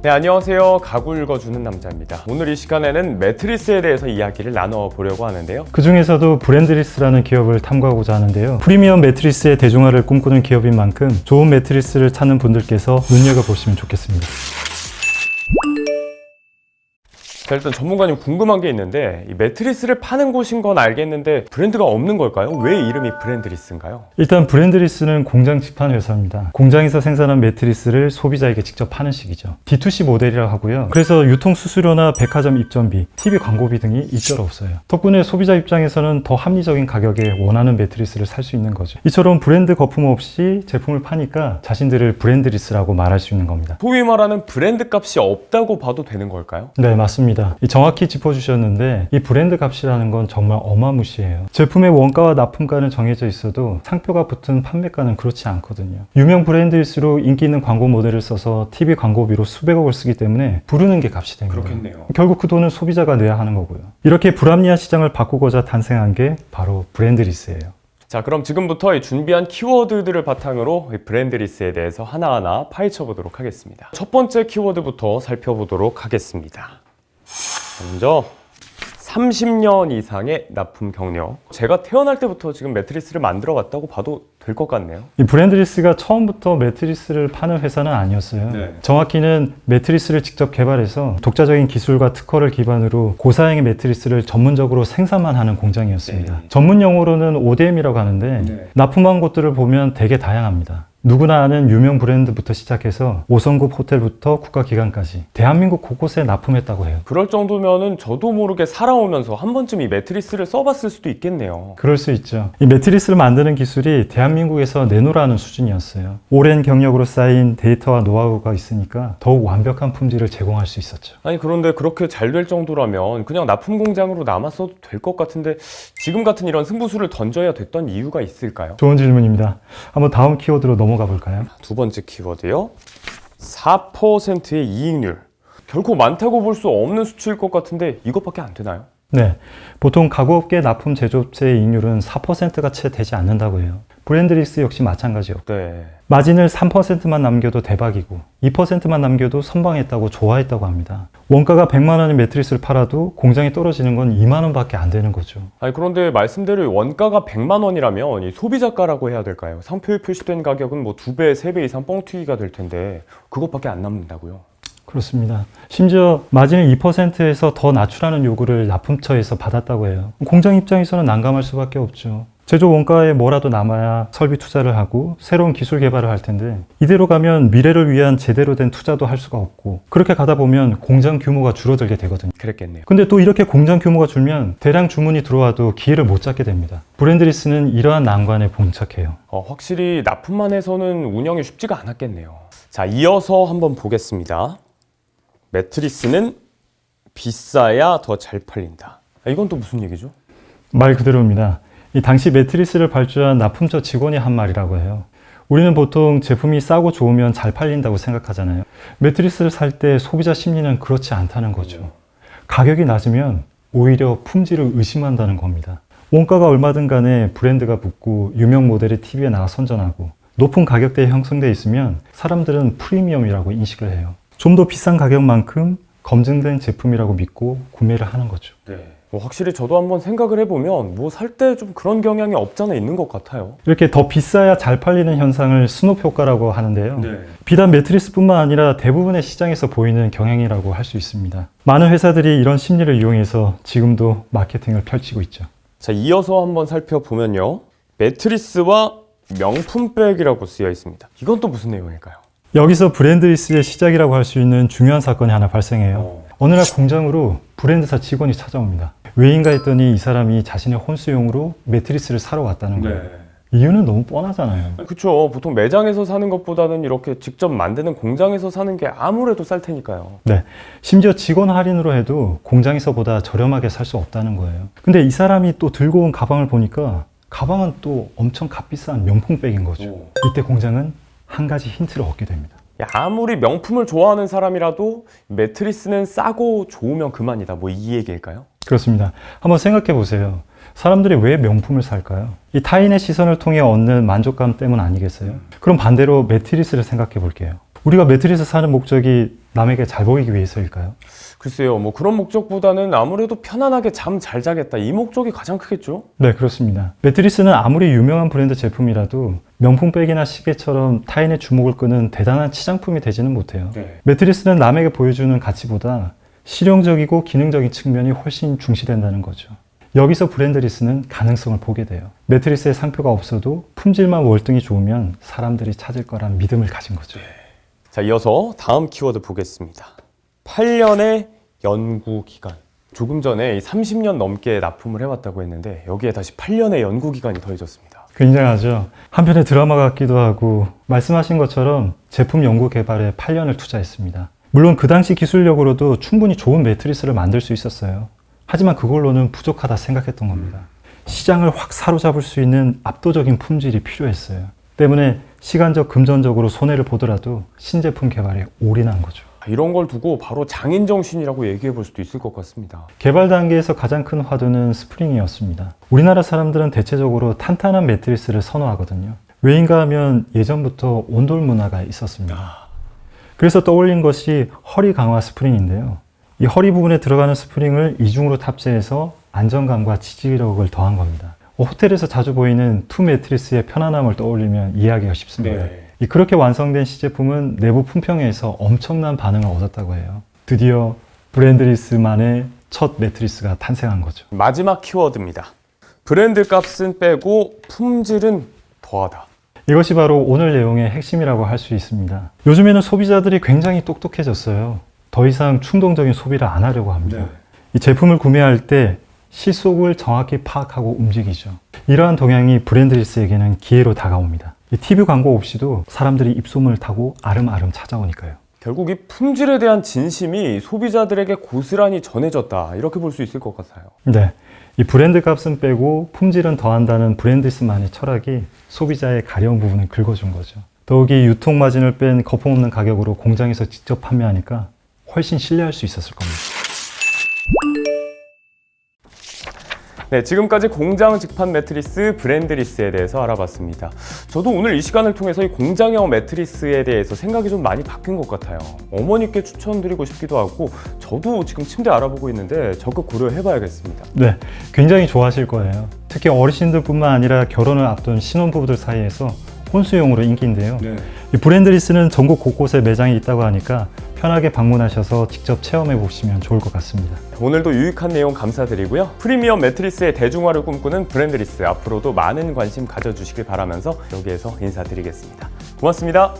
네, 안녕하세요. 가구 읽어주는 남자입니다. 오늘 이 시간에는 매트리스에 대해서 이야기를 나눠보려고 하는데요. 그 중에서도 브랜드리스라는 기업을 탐구하고자 하는데요. 프리미엄 매트리스의 대중화를 꿈꾸는 기업인 만큼 좋은 매트리스를 찾는 분들께서 눈여겨보시면 좋겠습니다. 자, 일단 전문가님 궁금한 게 있는데 이 매트리스를 파는 곳인 건 알겠는데 브랜드가 없는 걸까요? 왜 이름이 브랜드리스인가요? 일단 브랜드리스는 공장 집판 회사입니다. 공장에서 생산한 매트리스를 소비자에게 직접 파는 식이죠. D2C 모델이라고 하고요. 그래서 유통 수수료나 백화점 입점비, TV 광고비 등이 일절 없어요. 덕분에 소비자 입장에서는 더 합리적인 가격에 원하는 매트리스를 살 수 있는 거죠. 이처럼 브랜드 거품 없이 제품을 파니까 자신들을 브랜드리스라고 말할 수 있는 겁니다. 소위 말하는 브랜드 값이 없다고 봐도 되는 걸까요? 네, 맞습니다. 정확히 짚어주셨는데 이 브랜드 값이라는 건 정말 어마무시해요. 제품의 원가와 납품가는 정해져 있어도 상표가 붙은 판매가는 그렇지 않거든요. 유명 브랜드일수록 인기 있는 광고 모델을 써서 TV 광고비로 수백억을 쓰기 때문에 부르는 게 값이 된 거예요. 그렇겠네요. 결국 그 돈은 소비자가 내야 하는 거고요. 이렇게 불합리한 시장을 바꾸고자 탄생한 게 바로 브랜드리스예요. 자, 그럼 지금부터 이 준비한 키워드들을 바탕으로 이 브랜드리스에 대해서 하나하나 파헤쳐 보도록 하겠습니다. 첫 번째 키워드부터 살펴보도록 하겠습니다. 먼저 30년 이상의 납품 경력. 제가 태어날 때부터 지금 매트리스를 만들어 왔다고 봐도 될 것 같네요. 이 브랜드리스가 처음부터 매트리스를 파는 회사는 아니었어요. 네. 정확히는 매트리스를 직접 개발해서 독자적인 기술과 특허를 기반으로 고사양의 매트리스를 전문적으로 생산만 하는 공장이었습니다. 네. 전문 용어로는 ODM이라고 하는데 네. 납품한 곳들을 보면 되게 다양합니다. 누구나 아는 유명 브랜드부터 시작해서 5성급 호텔부터 국가기관까지 대한민국 곳곳에 납품했다고 해요. 그럴 정도면은 저도 모르게 살아오면서 한 번쯤 이 매트리스를 써봤을 수도 있겠네요. 그럴 수 있죠. 이 매트리스를 만드는 기술이 대한민국에서 내놓으라는 수준이었어요. 오랜 경력으로 쌓인 데이터와 노하우가 있으니까 더욱 완벽한 품질을 제공할 수 있었죠. 아니, 그런데 그렇게 잘 될 정도라면 그냥 납품 공장으로 남았어도 될 것 같은데 지금 같은 이런 승부수를 던져야 됐던 이유가 있을까요? 좋은 질문입니다. 한번 다음 키워드로 넘어가 볼까요? 두 번째 키워드요. 4%의 이익률. 결코 많다고 볼 수 없는 수치일 것 같은데 이것밖에 안 되나요? 네, 보통 가구업계 납품 제조업체의 이익률은 4%가 채 되지 않는다고 해요. 브랜드리스 역시 마찬가지요. 네. 마진을 3%만 남겨도 대박이고 2%만 남겨도 선방했다고 좋아했다고 합니다. 원가가 100만 원의 매트리스를 팔아도 공장에 떨어지는 건 2만 원밖에 안 되는 거죠. 아니, 그런데 말씀대로 원가가 100만 원이라면 이 소비자가라고 해야 될까요? 상표에 표시된 가격은 뭐 2배, 3배 이상 뻥튀기가 될 텐데 그것밖에 안 남는다고요? 그렇습니다. 심지어 마진을 2%에서 더 낮추라는 요구를 납품처에서 받았다고 해요. 공장 입장에서는 난감할 수밖에 없죠. 제조 원가에 뭐라도 남아야 설비 투자를 하고 새로운 기술 개발을 할 텐데 이대로 가면 미래를 위한 제대로 된 투자도 할 수가 없고 그렇게 가다 보면 공장 규모가 줄어들게 되거든요. 그랬겠네요. 근데 또 이렇게 공장 규모가 줄면 대량 주문이 들어와도 기회를 못 잡게 됩니다. 브랜드리스는 이러한 난관에 봉착해요. 확실히 납품만 해서는 운영이 쉽지가 않았겠네요. 자, 이어서 한번 보겠습니다. 매트리스는 비싸야 더 잘 팔린다. 이건 또 무슨 얘기죠? 말 그대로입니다. 이 당시 매트리스를 발주한 납품처 직원이 한 말이라고 해요. 우리는 보통 제품이 싸고 좋으면 잘 팔린다고 생각하잖아요. 매트리스를 살 때 소비자 심리는 그렇지 않다는 거죠. 가격이 낮으면 오히려 품질을 의심한다는 겁니다. 원가가 얼마든 간에 브랜드가 붙고 유명 모델이 TV에 나와 선전하고 높은 가격대에 형성되어 있으면 사람들은 프리미엄이라고 인식을 해요. 좀 더 비싼 가격만큼 검증된 제품이라고 믿고 구매를 하는 거죠. 네. 확실히 저도 한번 생각을 해보면 뭐 살 때 좀 그런 경향이 없잖아 있는 것 같아요. 이렇게 더 비싸야 잘 팔리는 현상을 스눕 효과라고 하는데요. 네. 비단 매트리스뿐만 아니라 대부분의 시장에서 보이는 경향이라고 할 수 있습니다. 많은 회사들이 이런 심리를 이용해서 지금도 마케팅을 펼치고 있죠. 자, 이어서 한번 살펴보면요. 매트리스와 명품백이라고 쓰여 있습니다. 이건 또 무슨 내용일까요? 여기서 브랜드리스의 시작이라고 할 수 있는 중요한 사건이 하나 발생해요. 어느 날 공장으로 브랜드사 직원이 찾아옵니다. 왜인가 했더니 이 사람이 자신의 혼수용으로 매트리스를 사러 왔다는 거예요. 이유는 너무 뻔하잖아요. 그렇죠. 보통 매장에서 사는 것보다는 이렇게 직접 만드는 공장에서 사는 게 아무래도 쌀 테니까요. 네, 심지어 직원 할인으로 해도 공장에서보다 저렴하게 살 수 없다는 거예요. 근데 이 사람이 또 들고 온 가방을 보니까 가방은 또 엄청 값비싼 명품백인 거죠. 이때 공장은 한 가지 힌트를 얻게 됩니다. 아무리 명품을 좋아하는 사람이라도 매트리스는 싸고 좋으면 그만이다. 뭐 이 얘기일까요? 그렇습니다. 한번 생각해 보세요. 사람들이 왜 명품을 살까요? 이 타인의 시선을 통해 얻는 만족감 때문 아니겠어요? 그럼 반대로 매트리스를 생각해 볼게요. 우리가 매트리스 사는 목적이 남에게 잘 보이기 위해서일까요? 글쎄요, 뭐 그런 목적보다는 아무래도 편안하게 잠 잘 자겠다 이 목적이 가장 크겠죠? 네, 그렇습니다. 매트리스는 아무리 유명한 브랜드 제품이라도 명품백이나 시계처럼 타인의 주목을 끄는 대단한 치장품이 되지는 못해요. 네. 매트리스는 남에게 보여주는 가치보다 실용적이고 기능적인 측면이 훨씬 중시된다는 거죠. 여기서 브랜드리스는 가능성을 보게 돼요. 매트리스에 상표가 없어도 품질만 월등히 좋으면 사람들이 찾을 거란 믿음을 가진 거죠. 자, 이어서 다음 키워드 보겠습니다. 8년의 연구 기간. 조금 전에 30년 넘게 납품을 해왔다고 했는데 여기에 다시 8년의 연구 기간이 더해졌습니다. 굉장하죠. 한편의 드라마 같기도 하고 말씀하신 것처럼 제품 연구 개발에 8년을 투자했습니다. 물론 그 당시 기술력으로도 충분히 좋은 매트리스를 만들 수 있었어요. 하지만 그걸로는 부족하다 생각했던 겁니다. 시장을 확 사로잡을 수 있는 압도적인 품질이 필요했어요. 때문에 시간적, 금전적으로 손해를 보더라도 신제품 개발에 올인한 거죠. 이런 걸 두고 바로 장인 정신이라고 얘기해 볼 수도 있을 것 같습니다. 개발 단계에서 가장 큰 화두는 스프링이었습니다. 우리나라 사람들은 대체적으로 탄탄한 매트리스를 선호하거든요. 왜인가 하면 예전부터 온돌 문화가 있었습니다. 그래서 떠올린 것이 허리 강화 스프링인데요. 이 허리 부분에 들어가는 스프링을 이중으로 탑재해서 안정감과 지지력을 더한 겁니다. 호텔에서 자주 보이는 투 매트리스의 편안함을 떠올리면 이해하기가 쉽습니다. 그렇게 완성된 시제품은 내부 품평회에서 엄청난 반응을 얻었다고 해요. 드디어 브랜드리스만의 첫 매트리스가 탄생한 거죠. 마지막 키워드입니다. 브랜드 값은 빼고 품질은 더하다. 이것이 바로 오늘 내용의 핵심이라고 할 수 있습니다. 요즘에는 소비자들이 굉장히 똑똑해졌어요. 더 이상 충동적인 소비를 안 하려고 합니다. 이 제품을 구매할 때 실속을 정확히 파악하고 움직이죠. 이러한 동향이 브랜드리스에게는 기회로 다가옵니다. 이 TV 광고 없이도 사람들이 입소문을 타고 아름아름 찾아오니까요. 결국 이 품질에 대한 진심이 소비자들에게 고스란히 전해졌다 이렇게 볼 수 있을 것 같아요. 네, 이 브랜드 값은 빼고 품질은 더한다는 브랜드리스만의 철학이 소비자의 가려운 부분을 긁어준 거죠. 더욱이 유통 마진을 뺀 거품없는 가격으로 공장에서 직접 판매하니까 훨씬 신뢰할 수 있었을 겁니다. 네, 지금까지 공장 직판 매트리스 브랜드리스에 대해서 알아봤습니다. 저도 오늘 이 시간을 통해서 이 공장형 매트리스에 대해서 생각이 좀 많이 바뀐 것 같아요. 어머니께 추천드리고 싶기도 하고 저도 지금 침대 알아보고 있는데 적극 고려해봐야겠습니다. 네, 굉장히 좋아하실 거예요. 특히 어르신들뿐만 아니라 결혼을 앞둔 신혼부부들 사이에서 혼수용으로 인기인데요. 이 브랜드리스는 전국 곳곳에 매장이 있다고 하니까 편하게 방문하셔서 직접 체험해 보시면 좋을 것 같습니다. 오늘도 유익한 내용 감사드리고요. 프리미엄 매트리스의 대중화를 꿈꾸는 브랜드리스 앞으로도 많은 관심 가져주시길 바라면서 여기에서 인사드리겠습니다. 고맙습니다.